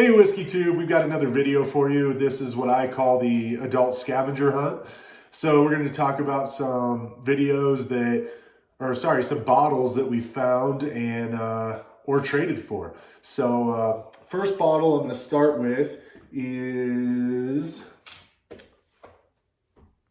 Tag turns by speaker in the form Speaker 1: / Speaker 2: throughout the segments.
Speaker 1: Hey Whiskey Tube, we've got another video for you. This is what I call the adult scavenger hunt. So we're going to talk about some some bottles that we found and or traded for. So first bottle I'm going to start with is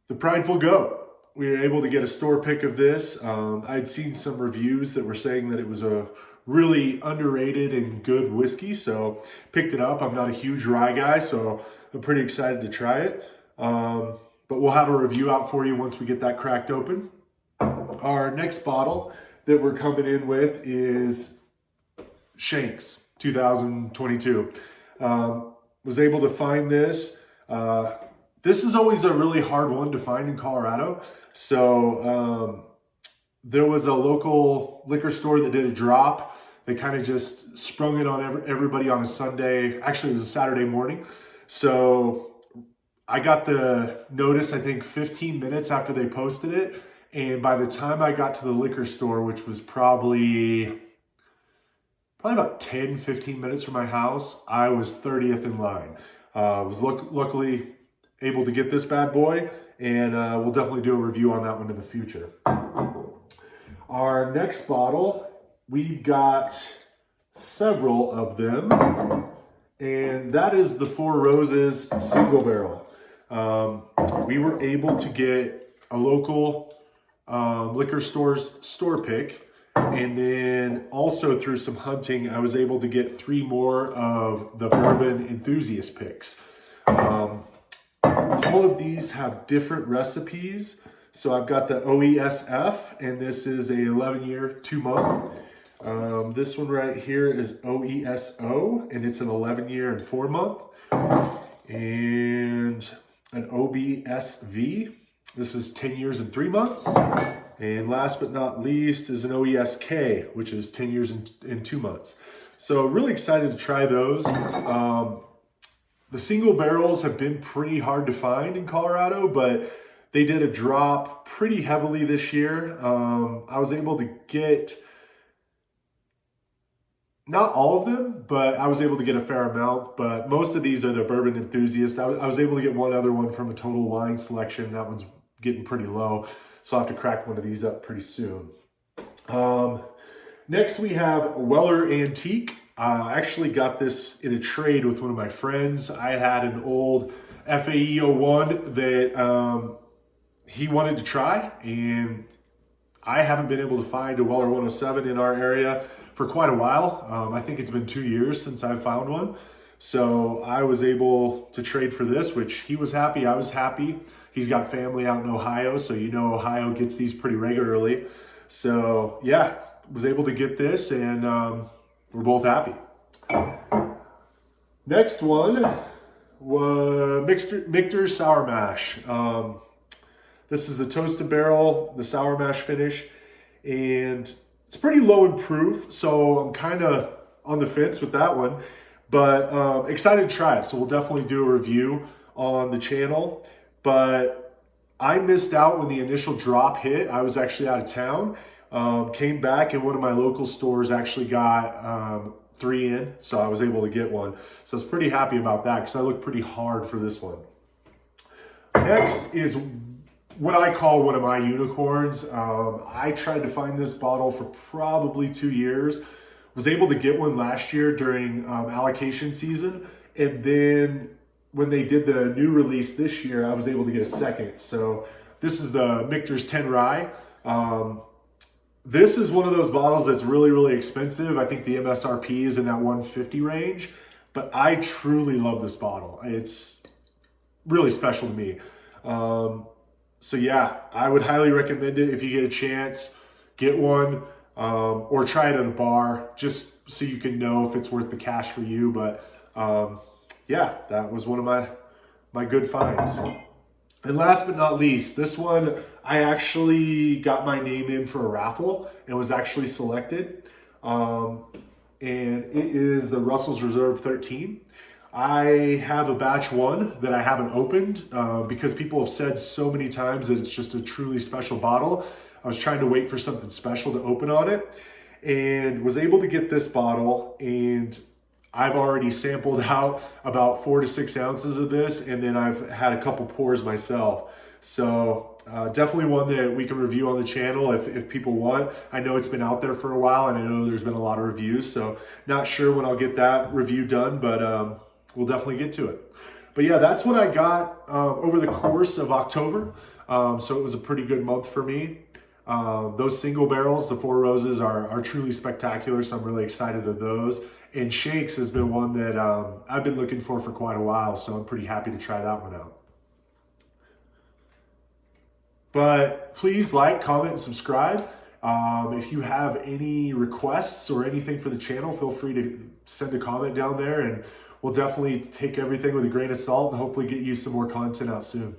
Speaker 1: the Prideful Goat. We were able to get a store pick of this. I'd seen some reviews that were saying that it was a really underrated and good whiskey, so picked it up. I'm not a huge rye guy, so I'm pretty excited to try it. But we'll have a review out for you once we get that cracked open. Our next bottle that we're coming in with is Shanks 2022. Was able to find this. This is always a really hard one to find in Colorado. So there was a local liquor store that did a drop. They kind of just sprung it on everybody on a Sunday. Actually, it was a Saturday morning. So I got the notice, I think 15 minutes after they posted it. And by the time I got to the liquor store, which was probably about 10, 15 minutes from my house, I was 30th in line. Was luckily able to get this bad boy, and we'll definitely do a review on that one in the future. Our next bottle, we've got several of them, and that is the Four Roses Single Barrel. We were able to get a local liquor store's store pick, and then also through some hunting, I was able to get 3 more of the bourbon enthusiast picks. All of these have different recipes. So I've got the OESF, and this is a 11-year, 2-month. This one right here is OESO, and it's an 11-year and 4-month. And an OBSV, this is 10 years and 3 months. And last but not least is an OESK, which is 10 years and 2 months. So really excited to try those. The single barrels have been pretty hard to find in Colorado, but they did a drop pretty heavily this year. I was able to get, not all of them, but I was able to get a fair amount. But most of these are the bourbon enthusiast. I was able to get one other one from a Total Wine Selection. That one's getting pretty low, so I'll have to crack one of these up pretty soon. Next we have Weller Antique. I actually got this in a trade with one of my friends. I had an old FAE 01 that he wanted to try, and I haven't been able to find a Weller 107 in our area for quite a while. I think it's been 2 years since I found one. So I was able to trade for this, which he was happy, I was happy. He's got family out in Ohio, so you know Ohio gets these pretty regularly. So yeah, was able to get this, and we're both happy. Next one was Michter's Sour Mash. This is the toasted barrel, the sour mash finish, and it's pretty low in proof, so I'm kind of on the fence with that one, but excited to try it. So we'll definitely do a review on the channel. But I missed out when the initial drop hit. I was actually out of town. Came back, and one of my local stores actually got 3 in, so I was able to get one. So I was pretty happy about that because I looked pretty hard for this one. Next is what I call one of my unicorns. I tried to find this bottle for probably 2 years. Was able to get one last year during allocation season, and then when they did the new release this year, I was able to get a second. So this is the Michter's 10 Rye. This is one of those bottles that's really, really expensive. I think the MSRP is in that 150 range, but I truly love this bottle. It's really special to me. So yeah, I would highly recommend it if you get a chance. Get one, or try it at a bar, just so you can know if it's worth the cash for you. But yeah, that was one of my good finds. And last but not least, this one, I actually got my name in for a raffle and was actually selected. And it is the Russell's Reserve 13. I have a batch 1 that I haven't opened because people have said so many times that it's just a truly special bottle. I was trying to wait for something special to open on it, and was able to get this bottle. And I've already sampled out about 4 to 6 ounces of this, and then I've had a couple pours myself. So definitely one that we can review on the channel if people want. I know it's been out there for a while, and I know there's been a lot of reviews, so not sure when I'll get that review done, but we'll definitely get to it. But yeah, that's what I got over the course of October. So it was a pretty good month for me. Those single barrels, the Four Roses, are truly spectacular, so I'm really excited of those. And Shakes has been one that I've been looking for quite a while, so I'm pretty happy to try that one out. But please like, comment, and subscribe. If you have any requests or anything for the channel, feel free to send a comment down there, and we'll definitely take everything with a grain of salt and hopefully get you some more content out soon.